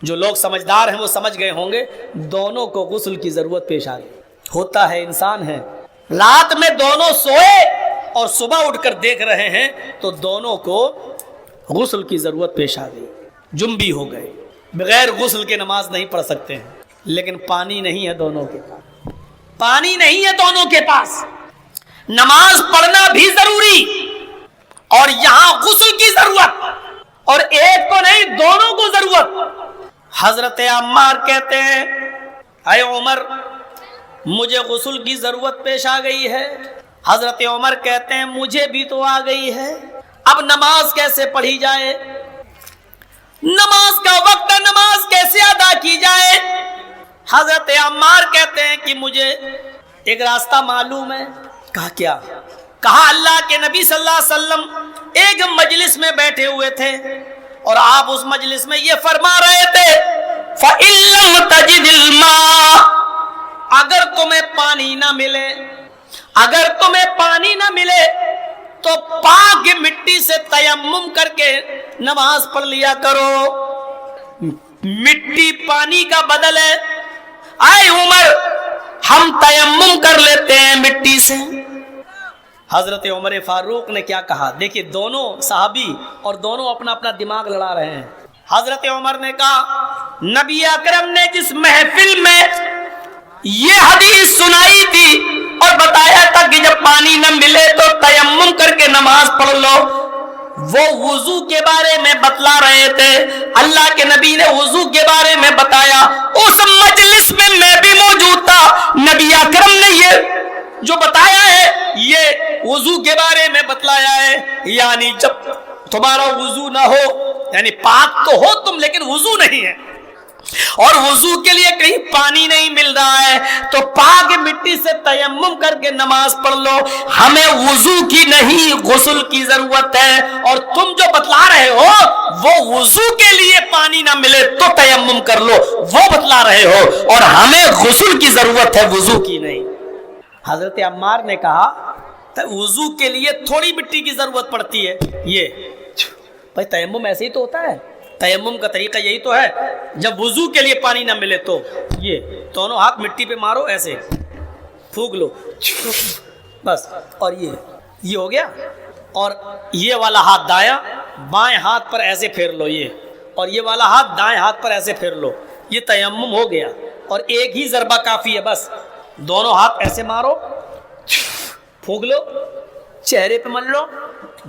جو لوگ سمجھدار ہیں وہ سمجھ گئے ہوں گے دونوں کو غسل کی ضرورت پیش آ گئی. ہوتا ہے انسان ہے، رات میں دونوں سوئے اور صبح اٹھ کر دیکھ رہے ہیں تو دونوں کو غسل کی ضرورت پیش آ گئی، جنبی ہو گئے، بغیر غسل کے نماز نہیں پڑھ سکتے ہیں. لیکن پانی نہیں ہے دونوں کے پاس، پانی نہیں ہے دونوں کے پاس، نماز پڑھنا بھی ضروری اور یہاں غسل کی ضرورت، اور ایک کو نہیں دونوں کو ضرورت. حضرت عمار کہتے ہیں اے عمر مجھے غسل کی ضرورت پیش آ گئی ہے. حضرت عمر کہتے ہیں مجھے بھی تو آ گئی ہے، اب نماز کیسے پڑھی جائے، نماز کا وقت ہے، نماز کیسے ادا کی جائے. حضرت عمار کہتے ہیں کہ مجھے ایک راستہ معلوم ہے. کہا کیا؟ کہا اللہ کے نبی صلی اللہ علیہ وسلم ایک مجلس میں بیٹھے ہوئے تھے اور آپ اس مجلس میں یہ فرما رہے تھے فَإِن لَّمْ تَجِدِ الْمَاءَ، اگر تمہیں پانی نہ ملے، اگر تمہیں پانی نہ ملے تو پاک مٹی سے تیمم کر کے نماز پڑھ لیا کرو. مٹی پانی کا بدل ہے. اے عمر ہم تیمم کر لیتے ہیں مٹی سے. حضرت عمر فاروق نے کیا کہا؟ دیکھیے دونوں صحابی اور دونوں اپنا اپنا دماغ لڑا رہے ہیں. حضرت عمر نے کہا نبی اکرم نے جس محفل میں یہ حدیث سنائی تھی اور بتایا تھا کہ جب پانی نہ ملے تو تیمم کر کے نماز پڑھ لو، وہ وضو کے بارے میں بتلا رہے تھے. اللہ کے نبی نے وضو کے بارے میں بتایا. اس مجلس میں میں بھی موجود تھا. نبی اکرم نے یہ جو بتایا ہے یہ وضو کے بارے میں بتلایا ہے، یعنی جب تمہارا وضو نہ ہو، یعنی پاک تو ہو تم لیکن وضو نہیں ہے اور وضو کے لیے کہیں پانی نہیں مل رہا ہے تو پاک مٹی سے تیمم کر کے نماز پڑھ لو. ہمیں وضو کی نہیں غسل کی ضرورت ہے، اور تم جو بتلا رہے ہو وہ وضو کے لیے پانی نہ ملے تو تیمم کر لو، وہ بتلا رہے ہو، اور ہمیں غسل کی ضرورت ہے وضو کی نہیں. حضرت عمار نے کہا وضو کے لیے تھوڑی مٹی کی ضرورت پڑتی ہے. یہ بھائی تیمم ایسے ہی تو ہوتا ہے، تیمم کا طریقہ یہی تو ہے. جب وضو کے لیے پانی نہ ملے تو یہ دونوں ہاتھ مٹی پہ مارو، ایسے پھونک لو بس، اور یہ ہو گیا. اور یہ والا ہاتھ دایاں بائیں ہاتھ پر ایسے پھیر لو، یہ اور یہ والا ہاتھ دائیں ہاتھ پر ایسے پھیر لو، یہ تیمم ہو گیا. اور ایک ہی ضربہ کافی ہے بس، دونوں ہاتھ ایسے مارو، پھونک لو، چہرے پہ مل لو،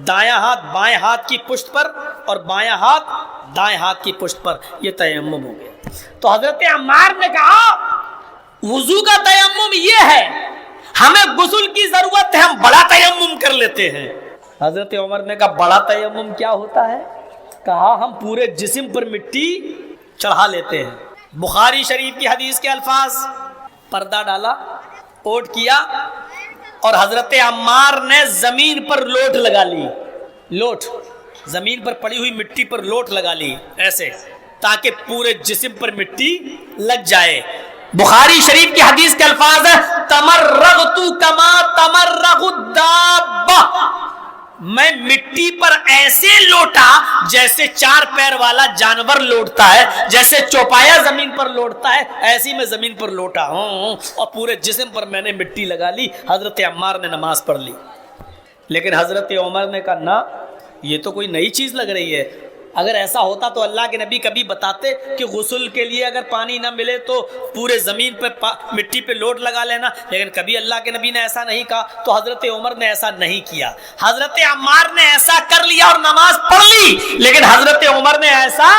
دایاں ہاتھ بائیں ہاتھ کی پشت پر اور بایاں ہاتھ دائیں ہاتھ کی پشت پر، یہ تیمم ہو گیا. تو حضرت عمار نے کہا وضو کا تیمم یہ ہے، ہمیں غسل کی ضرورت ہے، ہم بڑا تیمم کر لیتے ہیں. حضرت عمر نے کہا بڑا تیمم کیا ہوتا ہے؟ کہا ہم پورے جسم پر مٹی چڑھا لیتے ہیں. بخاری شریف کی حدیث کے الفاظ، پردہ ڈالا، اوٹ کیا، اور حضرت عمار نے زمین پر لوٹ لگا لی، لوٹ زمین پر پڑی ہوئی مٹی پر لوٹ لگا لی ایسے، تاکہ پورے جسم پر مٹی لگ جائے. بخاری شریف کی حدیث کے الفاظ ہیں تمرغت کما تمرغ الدابہ، میں مٹی پر ایسے لوٹا جیسے چار پیر والا جانور لوٹتا ہے، جیسے چوپایا زمین پر لوٹتا ہے، ایسی میں زمین پر لوٹا ہوں اور پورے جسم پر میں نے مٹی لگا لی. حضرت عمار نے نماز پڑھ لی. لیکن حضرت عمر نے کہا نہ، یہ تو کوئی نئی چیز لگ رہی ہے. اگر ایسا ہوتا تو اللہ کے نبی کبھی بتاتے کہ غسل کے لیے اگر پانی نہ ملے تو پورے زمین پہ مٹی پہ لوٹ لگا لینا، لیکن کبھی اللہ کے نبی نے ایسا نہیں کہا. تو حضرت عمر نے ایسا نہیں کیا. حضرت عمار نے ایسا کر لیا اور نماز پڑھ لی، لیکن حضرت عمر نے ایسا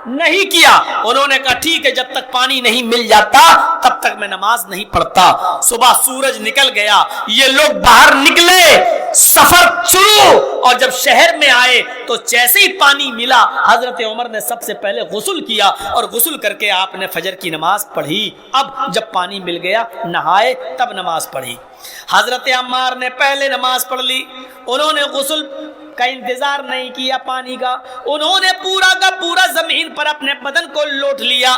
نہیں کیا. انہوں نے کہا ٹھیک ہے، جب تک پانی نہیں مل جاتا تب تک میں نماز نہیں پڑھتا. صبح سورج نکل گیا، یہ لوگ باہر نکلے، سفر شروع، اور جب شہر میں آئے تو جیسے ہی پانی ملا حضرت عمر نے سب سے پہلے غسل کیا، اور غسل کر کے آپ نے فجر کی نماز پڑھی. اب جب پانی مل گیا نہائے تب نماز پڑھی. حضرت عمار نے پہلے نماز پڑھ لی، انہوں نے غسل کا انتظار نہیں کیا پانی کا، انہوں نے پورا کا پورا زمین پر اپنے بدن کو لوٹ لیا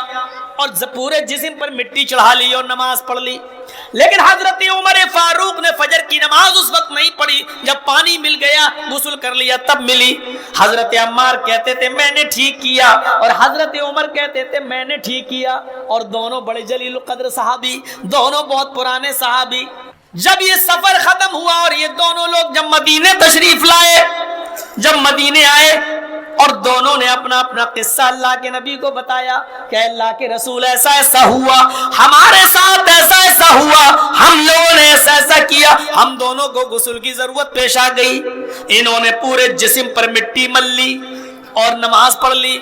اور پورے جسم پر مٹی چڑھا لی اور نماز پڑھ لی. لیکن حضرت عمر فاروق نے فجر کی نماز اس وقت نہیں پڑھی جب پانی مل گیا, غسل کر لیا تب ملی. حضرت عمار کہتے تھے میں نے ٹھیک کیا, اور حضرت عمر کہتے تھے میں نے ٹھیک کیا, اور دونوں بڑے جلیل القدر صحابی, دونوں بہت پرانے صحابی. جب یہ سفر ختم ہوا اور یہ دونوں لوگ جب مدینے تشریف لائے, جب مدینے آئے اور دونوں نے اپنا اپنا قصہ اللہ کے نبی کو بتایا کہ اللہ کے رسول ایسا ایسا ہوا, ہمارے ساتھ ایسا ایسا ہوا, ہم لوگوں نے ایسا ایسا کیا, ہم دونوں کو غسل کی ضرورت پیش آ گئی. انہوں نے پورے جسم پر مٹی مل لی اور نماز پڑھ لی,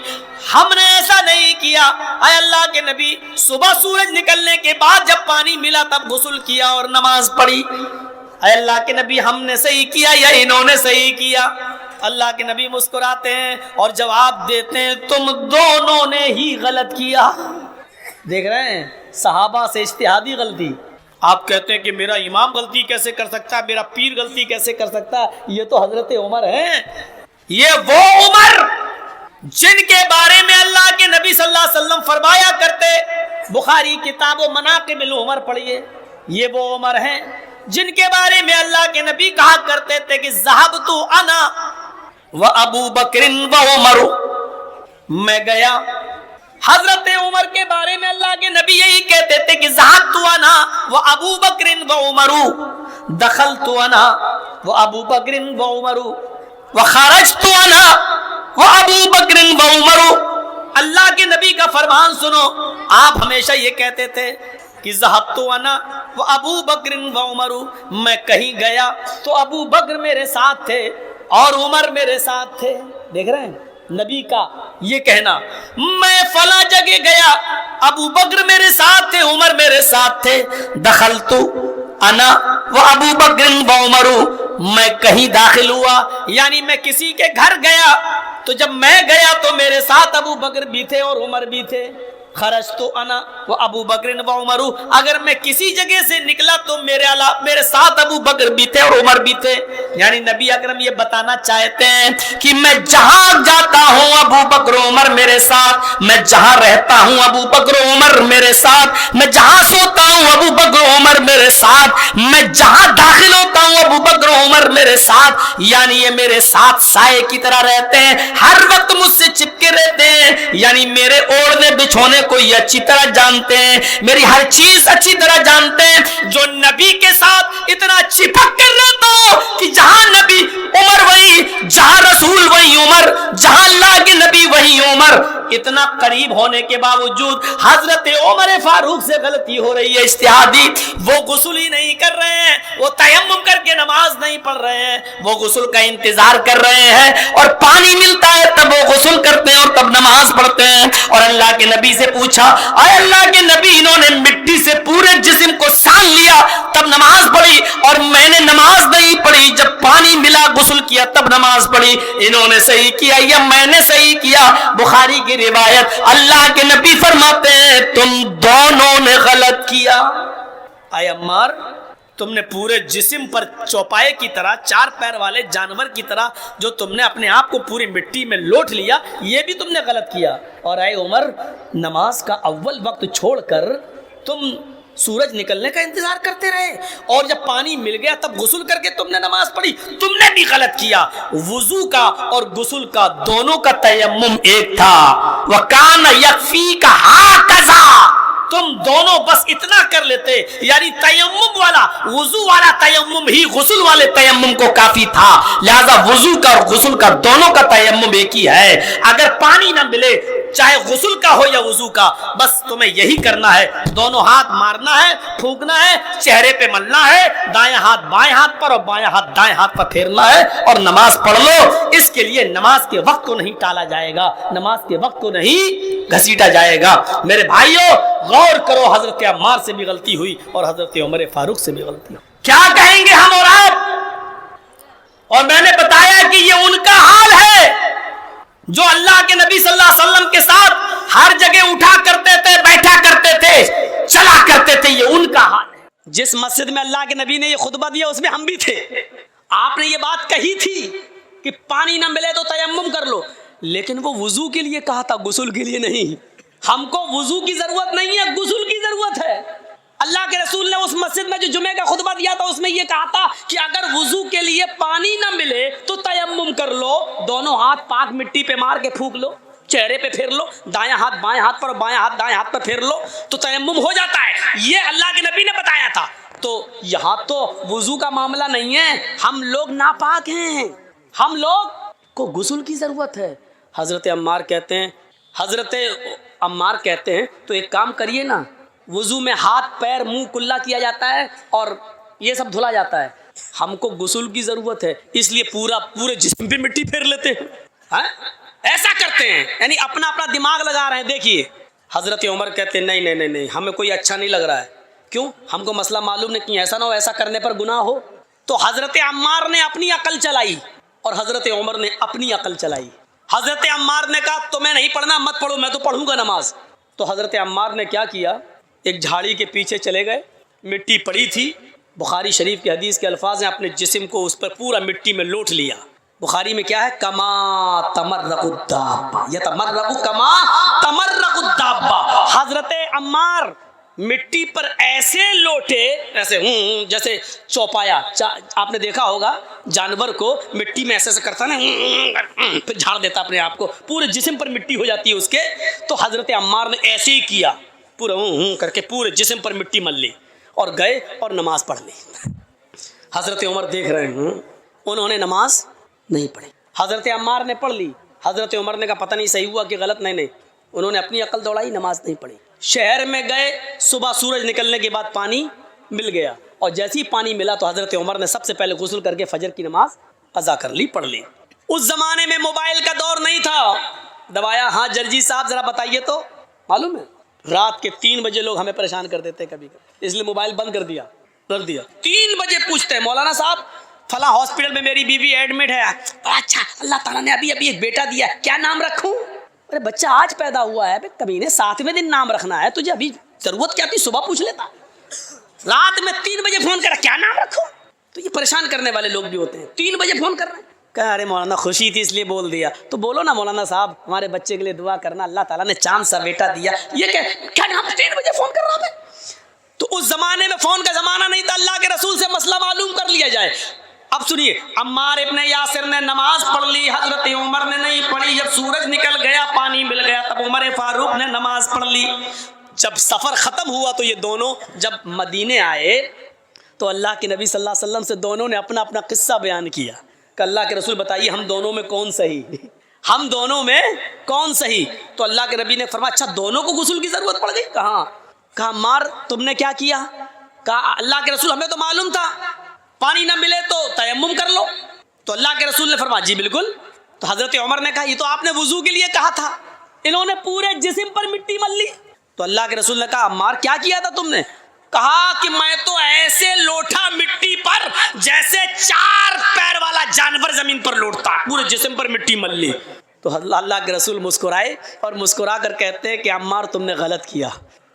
ہم نے ایسا نہیں کیا. اے اللہ کے نبی, صبح سورج نکلنے کے بعد جب پانی ملا تب غسل کیا اور نماز پڑھی. اے اللہ کے نبی, ہم نے صحیح کیا یا انہوں نے صحیح کیا؟ اللہ کے نبی مسکراتے ہیں اور جواب دیتے ہیں تم دونوں نے ہی غلط کیا. دیکھ رہے ہیں صحابہ سے اجتہادی غلطی. آپ کہتے ہیں کہ میرا امام غلطی کیسے کر سکتا ہے, میرا پیر غلطی کیسے کر سکتا ہے؟ یہ تو حضرت عمر ہیں, یہ وہ عمر جن کے بارے میں اللہ کے نبی صلی اللہ علیہ وسلم فرمایا کرتے, بخاری کتاب و مناقب العمر پڑھیے, یہ وہ عمر ہیں جن کے بارے میں اللہ کے نبی کہا کرتے تھے کہ ذہبت انا و ابو بکر و عمر, میں گیا. حضرت عمر کے بارے میں اللہ کے نبی یہی کہتے تھے کہ ذہبت انا و ابو بکر و عمر, دخلت انا و ابو بکر و عمر و خرجت انا و ابو بکر و عمر. اللہ کے نبی کا فرمان سنو, آپ ہمیشہ یہ کہتے تھے کہ ذہبت انا و ابو بکر و عمر, میں کہیں گیا تو ابو بکر میرے ساتھ تھے اور عمر میرے ساتھ تھے. دیکھ رہے ہیں نبی کا یہ کہنا, میں فلاں جگہ گیا, ابو بکر میرے ساتھ تھے, عمر میرے ساتھ تھے. دخلت انا و ابو بکر و عمر, میں کہیں داخل ہوا یعنی میں کسی کے گھر گیا تو جب میں گیا تو میرے ساتھ ابو بکر بھی تھے اور عمر بھی تھے. خرجت انا و ابو بکر و عمر, اگر میں کسی جگہ سے نکلا تو میرے ساتھ ابو بکر بھی تھے اور عمر بھی تھے. یعنی نبی اکرم یہ بتانا چاہتے ہیں کہ میں جہاں جاتا ہوں ابو بکر و عمر میرے ساتھ, میں جہاں رہتا ہوں ابو بکر و عمر میرے ساتھ, میں جہاں سوتا ہوں ابو بکر و عمر میرے ساتھ, میں جہاں داخل ہوتا ہوں ابو بکر و عمر میرے ساتھ. یعنی یہ میرے ساتھ سائے کی طرح رہتے ہیں, ہر وقت مجھ سے چپکے رہتے ہیں. یعنی میرے اوڑھنے بچھونے کو یہ اچھی طرح جانتے ہیں, میری ہر چیز اچھی طرح جانتے ہیں. جو نبی کے ساتھ اتنا چپک کر رہتا ہو کہ جہاں نبی عمر وہی, جہاں رسول وہی عمر, جہاں اللہ کے نبی وہی عمر. اتنا قریب ہونے کے باوجود حضرت عمر فاروق سے غلطی ہو رہی ہے اجتہادی. وہ غسل ہی نہیں کر رہے ہیں, وہ تیمم کر کے نماز نہیں پڑھ رہے ہیں, وہ غسل کا انتظار کر رہے ہیں اور پانی ملتا ہے تب وہ غسل کرتے ہیں اور تب نماز پڑھتے ہیں. اور اللہ کے نبی سے پوچھا, اے اللہ کے نبی, انہوں نے مٹی سے پورے جسم کو سان لیا تب نماز پڑھی اور میں نے نماز نہیں پڑھی, جب پانی ملا غسل کیا تب نماز پڑھی. انہوں نے صحیح کیا یا میں نے صحیح کیا؟ بخاری کی روایت, اللہ کے نبی فرماتے ہیں تم دونوں نے غلط کیا. اے عمار, تم نے پورے جسم پر چوپائے کی طرح, چار پیر والے جانور کی طرح جو تم نے اپنے آپ کو پوری مٹی میں لوٹ لیا, یہ بھی تم نے غلط کیا. اور اے عمر, نماز کا اول وقت چھوڑ کر تم سورج نکلنے کا انتظار کرتے رہے اور جب پانی مل گیا تب غسل کر کے تم نے نماز پڑھی, تم نے بھی غلط کیا. وضو کا اور غسل کا دونوں کا تیمم ایک تھا. وَكَانَ يَكْفِيكَ هَكَذَا, تم دونوں بس اتنا کر لیتے, یعنی تیمم والا وضو والا تیمم ہی غسل والے تیمم کو کافی تھا. لہذا وضو کا اور غسل کا دونوں کا تیمم ایک ہی ہے. اگر پانی نہ ملے, چاہے غسل کا ہو یا وضو کا, بس تمہیں یہی کرنا ہے, دونوں ہاتھ مارنا ہے, پھونکنا ہے, چہرے پہ ملنا ہے, دائیں ہاتھ بائیں ہاتھ پر اور بائیں ہاتھ دائیں ہاتھ پر پھیرنا ہے اور نماز پڑھ لو. اس کے لیے نماز کے وقت کو نہیں ٹالا جائے گا, نماز کے وقت کو نہیں گھسیٹا جائے گا. میرے بھائیوں, غور کرو, حضرت عمار سے بھی غلطی ہوئی اور حضرت عمر فاروق سے بھی غلطی ہوئی. کیا کہیں گے ہم اور آپ؟ اور میں نے بتایا کہ یہ ان کا حال ہے جو اللہ کے نبی صلی اللہ علیہ وسلم کے ساتھ ہر جگہ اٹھا کرتے تھے, بیٹھا کرتے تھے, چلا کرتے تھے. یہ ان کا حال ہے. جس مسجد میں اللہ کے نبی نے یہ خطبہ دیا اس میں ہم بھی تھے. آپ نے یہ بات کہی تھی کہ پانی نہ ملے تو تیمم کر لو, لیکن وہ وضو کے لیے کہا تھا, غسل کے لیے نہیں. ہم کو وضو کی ضرورت نہیں ہے، غسل کی ضرورت ہے۔ اللہ کے رسول نے اس مسجد میں جو جمعے کا خطبہ دیا تھا اس میں یہ کہا تھا کہ اگر وضو کے لیے پانی نہ ملے تو تیمم کر لو، دونوں ہاتھ پاک مٹی پہ مار کے پھونک لو، چہرے پہ پھیر لو، دایاں ہاتھ بائیں ہاتھ پر اور بائیں ہاتھ دائیں ہاتھ پر پھیر لو تو تیمم ہو جاتا ہے۔ یہ اللہ کے نبی نے بتایا تھا۔ تو یہاں تو وضو کا معاملہ نہیں ہے، ہم لوگ ناپاک ہیں، ہم لوگ کو غسل کی ضرورت ہے۔ حضرت عمار کہتے ہیں تو ایک کام کریے نا، وضو میں ہاتھ پیر منہ کلا کیا جاتا ہے اور یہ سب دھلا جاتا ہے، ہم کو غسل کی ضرورت ہے، اس لیے پورے جسم پہ مٹی پھیر لیتے ہیں، ہاں ایسا کرتے ہیں، یعنی اپنا دماغ لگا رہے ہیں۔ دیکھیے حضرت عمر کہتے ہیں نہیں ہمیں کوئی اچھا نہیں لگ رہا ہے، کیوں؟ ہم کو مسئلہ معلوم نہیں، ایسا نہ ہو ایسا کرنے پر گناہ ہو۔ تو حضرت عمار نے اپنی عقل چلائی اور حضرت عمر نے اپنی عقل چلائی۔ حضرت عمار نے کہا تمہیں نہیں پڑھنا مت پڑھو، میں تو پڑھوں گا نماز۔ تو حضرت عمار نے کیا کیا، ایک جھاڑی کے پیچھے چلے گئے، مٹی پڑی تھی، بخاری شریف کی حدیث کے الفاظ ہیں، اپنے جسم کو اس پر پورا مٹی میں لوٹ لیا۔ بخاری میں کیا ہے، کما تمرق الدابہ یتمرق کما تمرق الدابہ۔ حضرت عمار مٹی پر ایسے لوٹے، ایسے جیسے چوپایا، آپ نے دیکھا ہوگا جانور کو مٹی میں ایسے کرتا نا، پھر جھاڑ دیتا اپنے آپ کو، پورے جسم پر مٹی ہو جاتی ہے اس کے۔ تو حضرت عمار نے ایسے ہی کیا، پورا کر کے پورے جسم پر مٹی مل لی اور گئے اور نماز پڑھ لی۔ حضرت عمر دیکھ رہے ہیں، انہوں نے نماز نہیں پڑھی، حضرت عمار نے پڑھ لی۔ حضرت عمر نے کہا پتہ نہیں صحیح ہوا کہ غلط، نہیں، انہوں نے اپنی عقل دوڑائی، نماز نہیں پڑھی۔ شہر میں گئے، صبح سورج نکلنے کے بعد پانی مل گیا، اور جیسے ہی پانی ملا تو حضرت عمر نے سب سے پہلے غسل کر کے فجر کی نماز قضا کر لی، پڑھ لی۔ اس زمانے میں موبائل کا دور نہیں تھا۔ دبایا، ہاں جرجی صاحب ذرا بتائیے تو، معلوم ہے رات کے 3 بجے لوگ ہمیں پریشان کر دیتے کبھی، اس لیے موبائل بند کر دیا۔ 3 بجے پوچھتے ہیں مولانا صاحب فلاں ہاسپٹل میں میری بیوی ایڈمٹ ہے، اچھا اللہ تعالیٰ نے ابھی ایک بیٹا دیا، کیا نام رکھوں؟ ارے بچہ آج پیدا ہوا ہے، کبھی نے 7ویں دن نام رکھنا ہے، تجھے ابھی ضرورت کیا تھی، صبح پوچھ لیتا، رات میں 3 بجے فون کرا کیا نام رکھوں؟ تو یہ پریشان کرنے والے لوگ بھی ہوتے ہیں، 3 بجے فون کر رہے ہیں، کہا ارے مولانا خوشی تھی اس لیے بول دیا۔ تو بولو نا مولانا صاحب ہمارے بچے کے لیے دعا کرنا، اللہ تعالیٰ نے چاند سا بیٹا دیا، یہ کیا نام 3 بجے فون کر رہا ہے؟ تو اس زمانے میں فون کا زمانہ نہیں تھا، اللہ کے رسول سے مسئلہ معلوم کر لیا جائے۔ اب سنیے، عمار ابن یاسر نے نماز پڑھ لی، حضرت عمر نے نہیں پڑھی۔ جب سورج نکل گیا، پانی مل گیا، تب عمر فاروق نے نماز پڑھ لی۔ جب سفر ختم ہوا تو یہ دونوں جب مدینے آئے تو اللہ کے نبی صلی اللہ علیہ وسلم سے دونوں نے اپنا اپنا قصہ بیان کیا کہ اللہ کے رسول بتائیے ہم دونوں میں کون صحیح، ہم دونوں میں کون صحیح؟ تو اللہ کے نبی نے فرمایا اچھا دونوں کو غسل کی ضرورت پڑ گئی؟ کہا عمار تم نے کیا کیا؟ کہا اللہ کے رسول ہمیں تو معلوم تھا پانی نہ ملے تو تیمم کر لو۔ تو اللہ کے رسول نے فرمایا جی بالکل۔ تو حضرت عمر نے کہا یہ تو آپ نے وضو کے لیے کہا تھا، انہوں نے پورے جسم پر مٹی مل لی۔ تو اللہ کے رسول نے کہا عمار کیا کیا تھا تم نے؟ کہا کہ میں تو ایسے لوٹا مٹی پر جیسے 4 پیر والا جانور زمین پر لوٹتا، پورے جسم پر مٹی مل لی۔ تو اللہ کے رسول مسکرائے اور مسکرا کر کہتے ہیں کہ عمار تم نے غلط کیا،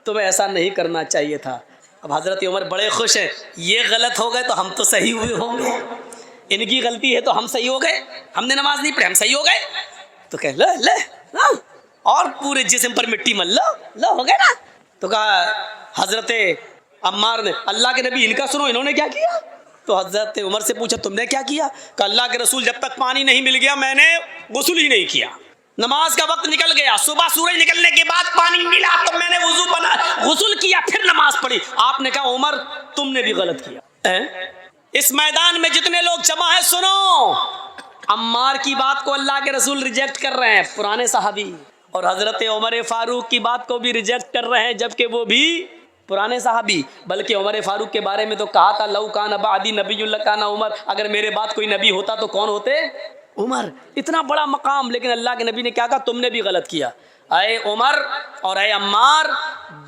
تمہیں ایسا نہیں کرنا چاہیے تھا۔ اب حضرت عمر بڑے خوش ہیں، یہ غلط ہو گئے تو ہم تو صحیح ہوئے ہوں گے، ان کی غلطی ہے تو ہم صحیح ہو گئے، ہم نے نماز نہیں پڑھی ہم صحیح ہو گئے۔ تو کہ لے اور پورے جسم پر مٹی مل لو ہو گئے نا۔ تو کہا حضرت عمار نے اللہ کے نبی ان کا سنو انہوں نے کیا کیا؟ تو حضرت عمر سے پوچھا تم نے کیا کیا؟ کہ اللہ کے رسول جب تک پانی نہیں مل گیا میں نے غسل ہی نہیں کیا، نماز کا وقت نکل گیا، صبح سورج نکلنے کے بعد پانی ملا تو میں نے غسل کیا پھر نماز پڑھی۔ آپ نے کہا عمر تم نے بھی غلط کیا۔ اس میدان میں جتنے لوگ جمع ہیں سنو، عمار کی بات کو اللہ کے رسول ریجیکٹ کر رہے ہیں پرانے صحابی، اور حضرت عمر فاروق کی بات کو بھی ریجیکٹ کر رہے ہیں جبکہ وہ بھی پرانے صحابی۔ بلکہ عمر فاروق کے بارے میں تو کہا تھا لو کان بعدی نبی لکان عمر، اگر میرے بعد کوئی نبی ہوتا تو کون ہوتے؟ عمر۔ اتنا بڑا مقام، لیکن اللہ کے نبی نے کیا کہا تم نے بھی غلط کیا۔ اے عمر اور اے عمار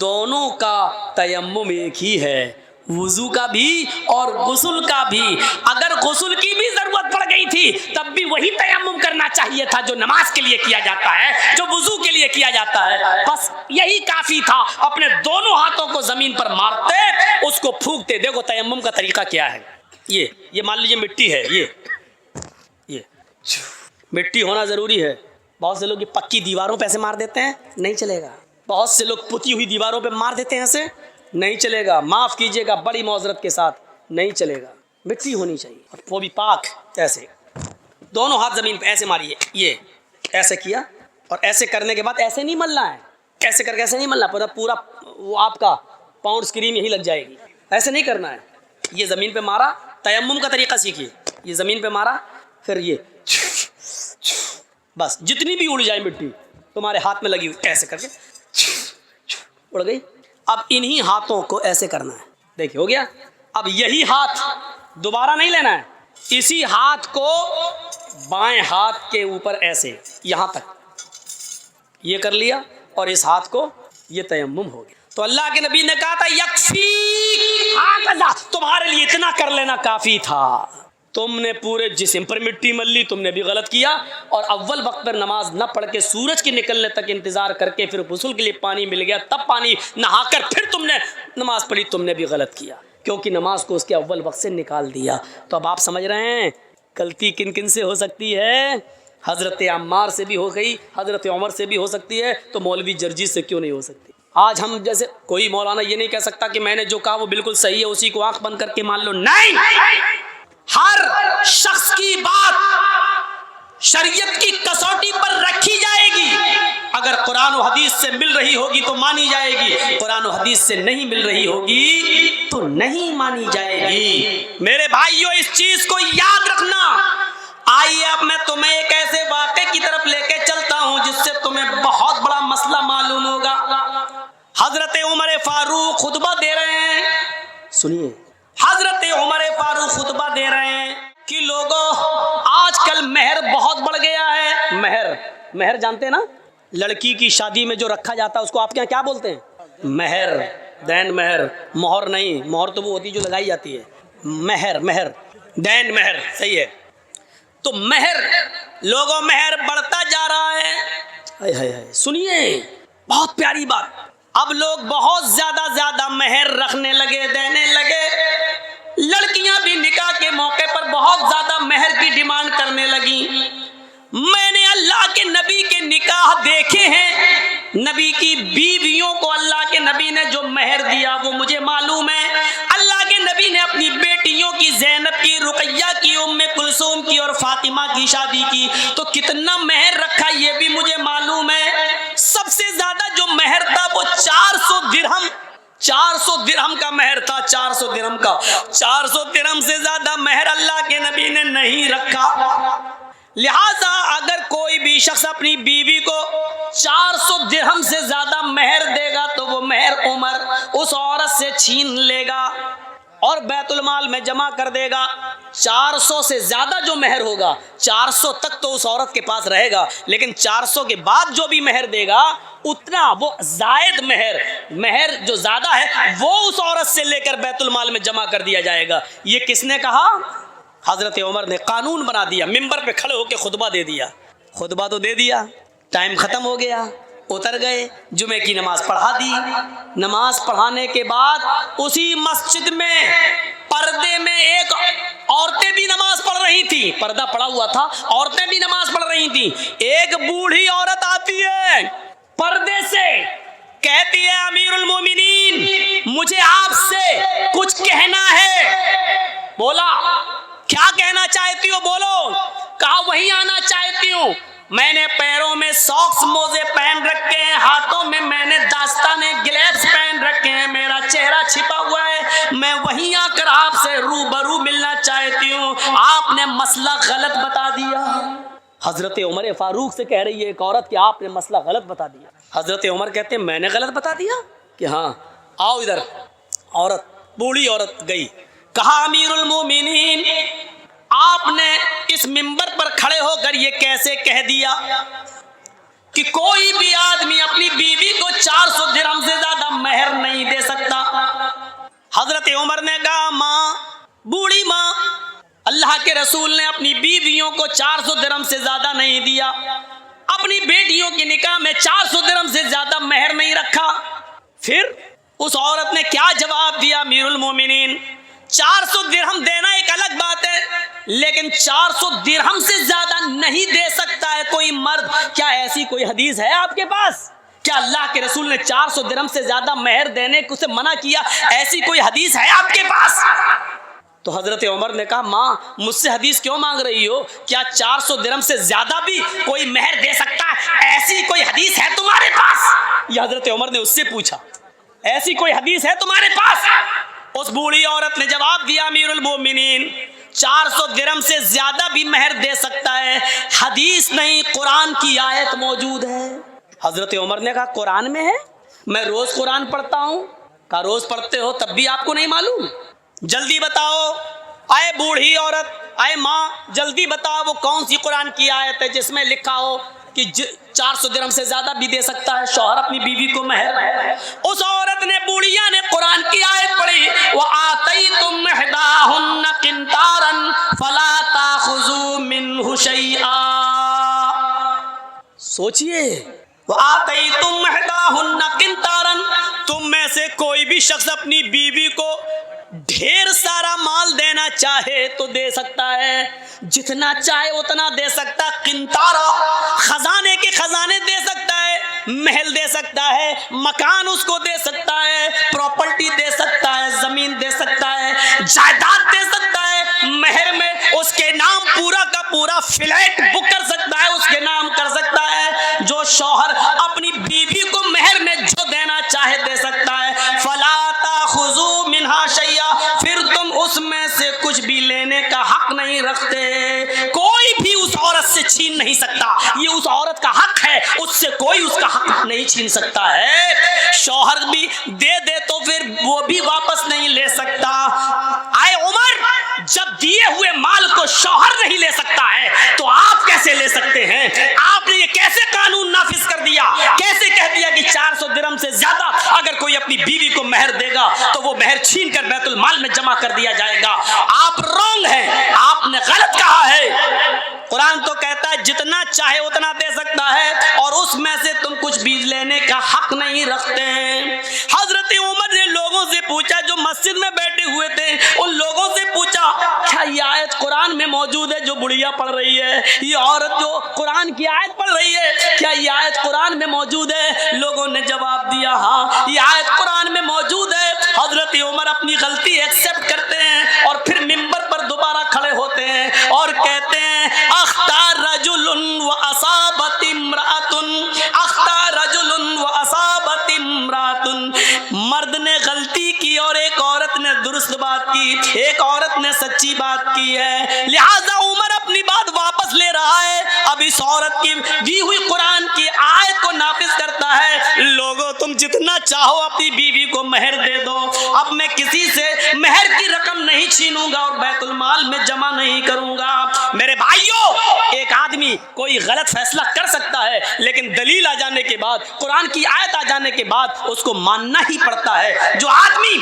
دونوں کا تیمم ایک ہی ہے، وضو کا بھی اور غسل کا بھی۔ اگر غسل کی بھی ضرورت پڑ گئی تھی تب بھی وہی تیمم کرنا چاہیے تھا جو نماز کے لیے کیا جاتا ہے، جو وضو کے لیے کیا جاتا ہے، بس یہی کافی تھا۔ اپنے دونوں ہاتھوں کو زمین پر مارتے، اس کو پھونکتے۔ دیکھو تیمم کا طریقہ کیا ہے، یہ مان لیجیے مٹی ہے، یہ مٹی ہونا ضروری ہے۔ بہت سے لوگ یہ پکی دیواروں پہ ایسے مار دیتے ہیں، نہیں چلے گا، بہت سے لوگ پتی ہوئی دیواروں پہ مار دیتے ہیں ایسے، نہیں چلے گا، معاف کیجیے گا بڑی معذرت کے ساتھ، نہیں چلے گا، مٹی ہونی چاہیے اور وہ بھی پاک۔ ایسے دونوں ہاتھ زمین پہ ایسے ماریے، یہ ایسے کیا، اور ایسے کرنے کے بعد ایسے نہیں ملنا ہے، ایسے کر کے ایسے نہیں ملنا، پورا وہ آپ کا پاؤنڈ اسکریم یہی لگ جائے گی، ایسے نہیں کرنا ہے۔ یہ زمین پہ مارا، تیمم کا طریقہ سیکھیے، یہ زمین پہ مارا، پھر یہ بس جتنی بھی اڑ جائے مٹی تمہارے ہاتھ میں لگی ہوئی، ایسے کر کے اڑ گئی۔ اب انہی ہاتھوں کو ایسے کرنا ہے، دیکھیے ہو گیا۔ اب یہی ہاتھ دوبارہ نہیں لینا ہے، اسی ہاتھ کو بائیں ہاتھ کے اوپر ایسے یہاں تک یہ کر لیا، اور اس ہاتھ کو یہ تیمم ہو گیا۔ تو اللہ کے نبی نے کہا تھا یکفی ہاکذا، تمہارے لیے اتنا کر لینا کافی تھا، تم نے پورے جسم پر مٹی مل لی، تم نے بھی غلط کیا، اور اول وقت پر نماز نہ پڑھ کے سورج کے نکلنے تک انتظار کر کے پھر غسل کے لیے پانی مل گیا تب پانی نہا کر پھر تم نے نماز پڑھی، تم نے بھی غلط کیا، کیونکہ نماز کو اس کے اول وقت سے نکال دیا۔ تو اب آپ سمجھ رہے ہیں غلطی کن کن سے ہو سکتی ہے؟ حضرت عمار سے بھی ہو گئی، حضرت عمر سے بھی ہو سکتی ہے، تو مولوی جرجیت سے کیوں نہیں ہو سکتی؟ آج ہم جیسے کوئی مولانا یہ نہیں کہہ سکتا کہ میں نے جو کہا وہ بالکل صحیح ہے، اسی کو آنکھ بند کر کے مان لو، نہیں، ہر شخص کی بات شریعت کی کسوٹی پر رکھی جائے گی، اگر قرآن و حدیث سے مل رہی ہوگی تو مانی جائے گی، قرآن و حدیث سے نہیں مل رہی ہوگی تو نہیں مانی جائے گی۔ میرے بھائیوں اس چیز کو یاد رکھنا۔ آئیے اب میں تمہیں ایک ایسے واقعے کی طرف لے کے چلتا ہوں جس سے تمہیں بہت بڑا مسئلہ معلوم ہوگا۔ حضرت عمر فاروق خطبہ دے رہے ہیں، سنیے، حضرت عمر فاروق خطبہ دے رہے ہیں کہ لوگوں آج کل مہر بہت بڑھ گیا ہے۔ مہر جانتے ہیں نا، لڑکی کی شادی میں جو رکھا جاتا ہے اس کو آپ کے یہاں کیا بولتے ہیں؟ مہر، دین مہر، مہر نہیں، مہر تو وہ ہوتی جو لگائی جاتی ہے، مہر، دین مہر، صحیح ہے۔ تو مہر، لوگوں مہر بڑھتا جا رہا ہے۔ سنیے بہت پیاری بات، اب لوگ بہت زیادہ مہر رکھنے لگے، دینے لگے، لڑکیاں بھی نکاح کے موقع پر بہت زیادہ مہر کی ڈیمانڈ کرنے لگی۔ میں نے اللہ کے نبی کے نکاح دیکھے ہیں، نبی کی بیویوں کو اللہ کے نبی نے جو مہر دیا وہ مجھے معلوم ہے۔ اللہ کے نبی نے اپنی بیٹیوں کی، زینب کی، رقیہ کی، ام کلثوم کی اور فاطمہ کی شادی کی تو کتنا مہر رکھا یہ بھی مجھے معلوم ہے۔ سب سے زیادہ جو مہر تھا وہ 400 درہم، 400 درہم کا مہر تھا، 400 درہم کا، 400 درہم سے زیادہ مہر اللہ کے نبی نے نہیں رکھا۔ لہذا اگر کوئی بھی شخص اپنی بیوی کو 400 درہم سے زیادہ مہر دے گا تو وہ مہر عمر اس عورت سے چھین لے گا اور بیت المال میں جمع کر دے گا۔ 400 سے زیادہ جو مہر ہوگا، 400 تک تو اس عورت کے پاس رہے گا، لیکن 400 کے بعد جو بھی مہر دے گا اتنا وہ زائد مہر جو زیادہ ہے وہ اس عورت سے لے کر بیت المال میں جمع کر دیا جائے گا۔ یہ کس نے کہا؟ حضرت عمر نے قانون بنا دیا، منبر پہ کھڑے ہو کے خطبہ دے دیا۔ خطبہ تو دے دیا، ٹائم ختم ہو گیا، اتر گئے، جمعے کی نماز پڑھا دی۔ نماز پڑھانے کے بعد اسی مسجد میں پردے میں ایک عورتیں بھی نماز پڑھ رہی تھی، پردہ پڑا ہوا تھا، عورتیں بھی نماز پڑھ رہی تھی۔ ایک بوڑھی عورت آتی ہے پردے سے، کہتی ہے امیر المومنین مجھے آپ سے کچھ کہنا ہے۔ بولا کیا کہنا چاہتی ہو؟ بولو۔ کہا وہیں آنا چاہتی ہوں، میں نے پیروں میں ساکس موزے پہن رکھے ہیں، ہاتھوں میں نے داستانے گلیوز پہن رکھے ہیں، میرا چہرہ چھپا ہوا ہے، میں وہیں آ کر آپ سے روبرو ملنا چاہتی ہوں، آپ نے مسئلہ غلط بتا دیا۔ حضرت عمر فاروق سے کہہ رہی ہے ایک عورت کہ آپ نے مسئلہ غلط بتا دیا۔ حضرت عمر کہتے ہیں میں نے غلط بتا دیا؟ کہ ہاں، آؤ ادھر۔ عورت، بوڑھی عورت گئی، کہا امیر المومنین آپ نے اس منبر پر کھڑے ہو کر یہ کیسے کہہ دیا کہ کوئی بھی آدمی اپنی بیوی کو 400 درہم سے زیادہ مہر نہیں دے سکتا؟ حضرت عمر نے کہا ماں، بوڑھی ماں، اللہ کے رسول نے اپنی بیویوں کو 400 درہم سے زیادہ نہیں دیا، اپنی بیٹیوں کے نکاح میں 400 درہم سے زیادہ مہر نہیں رکھا۔ پھر اس عورت نے کیا جواب دیا؟ امیر المومنین 400 درہم دینا ایک الگ بات ہے، لیکن 400 درہم سے زیادہ نہیں دے سکتا ہے کوئی مرد۔ کیا ایسی کوئی حدیث ہے آپ کے پاس کیا اللہ کے رسول نے 400 درہم سے زیادہ مہر دینے کو سے منع کیا؟ ایسی کوئی حدیث ہے آپ کے پاس؟ تو حضرت عمر نے کہا ماں مجھ سے حدیث کیوں مانگ رہی ہو؟ کیا 400 درہم سے زیادہ بھی کوئی مہر دے سکتا ہے؟ ایسی کوئی حدیث ہے تمہارے پاس؟ یہ حضرت عمر نے اس سے پوچھا، ایسی کوئی حدیث ہے تمہارے پاس؟ اس بوڑھی عورت نے جواب دیا امیر المومنین 400 درہم سے زیادہ بھی مہر دے سکتا ہے، حدیث نہیں قرآن کی آیت موجود ہے۔ حضرت عمر نے کہا قرآن میں ہے؟ میں روز قرآن پڑھتا ہوں۔ کہا روز پڑھتے ہو تب بھی آپ کو نہیں معلوم؟ جلدی بتاؤ اے بوڑھی عورت، اے ماں جلدی بتاؤ وہ کون سی قرآن کی آیت ہے جس میں لکھا ہو کہ 400 درہم سے زیادہ بھی دے سکتا ہے شوہر اپنی بیوی کو مہر؟ اس عورت نے بوڑھیا نے قرآن کی آیت پڑھی وَآتَيْتُمْ إِحْدَاهُنَّ قِنْطَارًا فَلَا تَأْخُذُوا مِنْهُ شَيْئًا۔ سوچئے وَآتَيْتُمْ إِحْدَاهُنَّ قِنْطَارًا، تم میں سے کوئی بھی شخص اپنی بیوی کو ڈھیر سارا مال دینا چاہے تو دے سکتا ہے، جتنا چاہے اتنا دے سکتا ہے۔ قنطارہ خزانے کے خزانے دے سکتا ہے، محل دے سکتا ہے، مکان اس کو دے سکتا ہے، پراپرٹی دے سکتا ہے، زمین دے سکتا ہے، جائیداد دے سکتا ہے، مہر میں اس کے نام پورا کا پورا فلیٹ بک کر سکتا ہے، اس کے نام کر سکتا ہے۔ جو شوہر اپنی بیوی کو مہر میں جو دینا چاہے دے سکتا ہے۔ فلا تاخذوا منها شیئا، پھر تم اس میں سے کچھ بھی لینے کا حق نہیں رکھتے، کوئی بھی اس عورت سے چھین نہیں سکتا، یہ اس عورت کا حق ہے، اس سے کوئی اس کا حق نہیں چھین سکتا ہے۔ شوہر بھی دے دے تو پھر وہ بھی واپس نہیں لے سکتا۔ اے عمر جب دیے ہوئے مال کو شوہر نہیں لے سکتا ہے تو آپ کیسے لے سکتے ہیں؟ آپ نے یہ کیسے قانون نافذ کر دیا؟ کیسے کہہ دیا کہ 400 درہم سے زیادہ اگر کوئی اپنی بیوی کو مہر دے گا تو وہ مہر چھین کر بیت المال میں جمع کر دیا جائے گا؟ آپ رونگ ہیں، آپ نے غلط کہا ہے۔ قرآن تو کہتا ہے جتنا چاہے اتنا دے سکتا ہے اور اس میں سے تم کچھ بھی لینے کا حق نہیں رکھتے۔ حضرت عمر نے لوگوں سے پوچھا جو مسجد میں بیٹھے ہوئے تھے، ان لوگوں سے پوچھا کیا یہ آیت قرآن میں موجود ہے جو بڑھیا پڑھ رہی ہے؟ یہ عورت جو قرآن کی آیت پڑھ رہی ہے کیا یہ آیت قرآن میں موجود ہے؟ لوگوں نے جواب دیا ہاں یہ آیت قرآن میں موجود ہے۔ حضرت عمر اپنی غلطی ایکسپٹ کرتے ہیں اور پھر منبر پر دوبارہ کھڑے ہوتے ہیں اور کہتے ہیں اخطا رجل واصابت امرأۃ، اخطا رجل واصابت امرأۃ، مرد نے غلطی کی اور ایک عورت نے درست بات کی، ایک عورت نے سچی بات کی ہے، لہذا عمر اپنی بات واپس لے رہا ہے، اب اس عورت کی دی ہوئی قرآن کی آیت کو نافذ کرتا ہے۔ لوگوں تم جتنا چاہو اپنی بیوی کو مہر دے دو، اب میں کسی سے مہر کی رقم نہیں چھینوں گا اور بیت المال میں جمع نہیں کروں گا۔ میرے بھائیوں ایک آدمی کوئی غلط فیصلہ کر سکتا ہے لیکن دلیل آ جانے کے بعد، قرآن کی آیت آ جانے کے بعد اس کو ماننا ہی پڑتا ہے۔ جو آدمی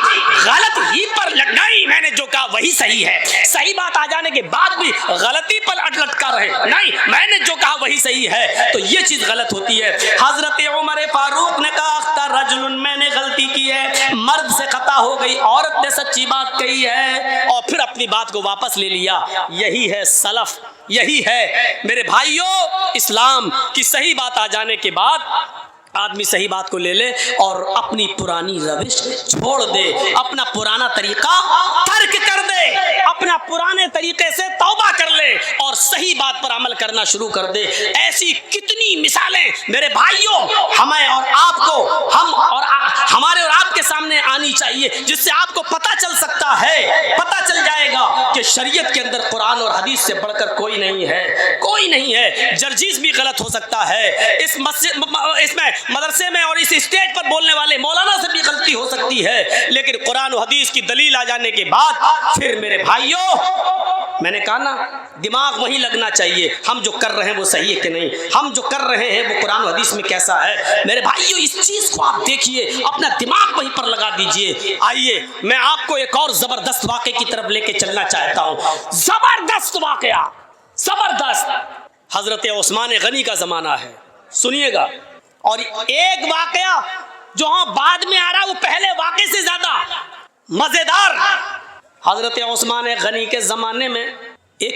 غلط ہی پر نہیں میں نے جو کہا وہی صحیح ہے، صحیح بات آ جانے کے بعد بھی غلطی پر لٹکا رہے نہیں میں نے جو کہا وہی صحیح ہے تو یہ چیز غلط ہوتی ہے۔ حضرت عمر فاروق نے کہا اخطا رجل، میں نے غلطی کی ہے، مرد سے خطا ہو گئی، عورت نے سچی بات کہی ہے اور پھر اپنی بات کو واپس لے لیا۔ یہی ہے سلف، یہی ہے میرے بھائیوں اسلام کی صحیح بات آ جانے کے بعد آدمی صحیح بات کو لے لے اور اپنی پرانی روش چھوڑ دے، اپنا پرانا طریقہ ترک کر دے، اپنا پرانے طریقے سے توبہ کر لے اور صحیح بات پر عمل کرنا شروع کر دے۔ ایسی کتنی مثالیں میرے بھائیوں ہمیں اور آپ کو، ہم اور ہمارے اور آپ کے سامنے آنی چاہیے جس سے آپ کو پتہ چل سکتا ہے، پتہ چل جائے گا کہ شریعت کے اندر قرآن اور حدیث سے بڑھ کر کوئی نہیں ہے، کوئی نہیں ہے۔ جرجیز بھی غلط ہو سکتا ہے، اس میں مدرسے میں اور اس اسٹیج پر بولنے والے مولانا سے بھی غلطی ہو سکتی ہے، لیکن قرآن و حدیث کی دلیل آ جانے کے بعد پھر میرے بھائیوں میں نے کہا نا دماغ وہیں لگنا چاہیے، ہم جو کر رہے ہیں وہ صحیح ہے کہ نہیں، ہم جو کر رہے ہیں وہ قرآن و حدیث میں کیسا ہے۔ میرے بھائیوں اس چیز کو آپ دیکھیے، اپنا دماغ وہیں پر لگا دیجئے۔ آئیے میں آپ کو ایک اور زبردست واقعے کی طرف لے کے چلنا چاہتا ہوں، زبردست واقعہ، زبردست۔ حضرت عثمان غنی کا زمانہ ہے، سنیے گا، اور ایک واقعہ جو ہاں بعد میں آ رہا وہ پہلے واقعے سے زیادہ مزیدار۔ حضرت عثمان غنی کے زمانے میں ایک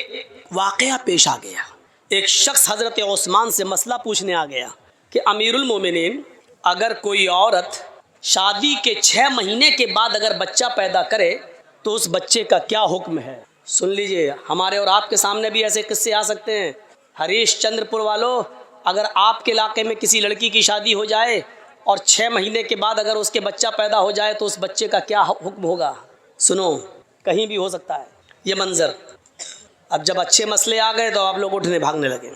واقعہ پیش آ گیا، ایک شخص حضرت عثمان سے مسئلہ پوچھنے آ گیا کہ امیر المومنین اگر کوئی عورت شادی کے 6 مہینے کے بعد اگر بچہ پیدا کرے تو اس بچے کا کیا حکم ہے؟ سن لیجئے، ہمارے اور آپ کے سامنے بھی ایسے قصے آ سکتے ہیں۔ ہریش چندر پور والوں، اگر آپ کے علاقے میں کسی لڑکی کی شادی ہو جائے اور 6 مہینے کے بعد اگر اس کے بچہ پیدا ہو جائے تو اس بچے کا کیا حکم ہوگا؟ سنو، کہیں بھی ہو سکتا ہے یہ منظر۔ اب جب اچھے مسئلے آ گئے تو آپ لوگ اٹھنے بھاگنے لگے۔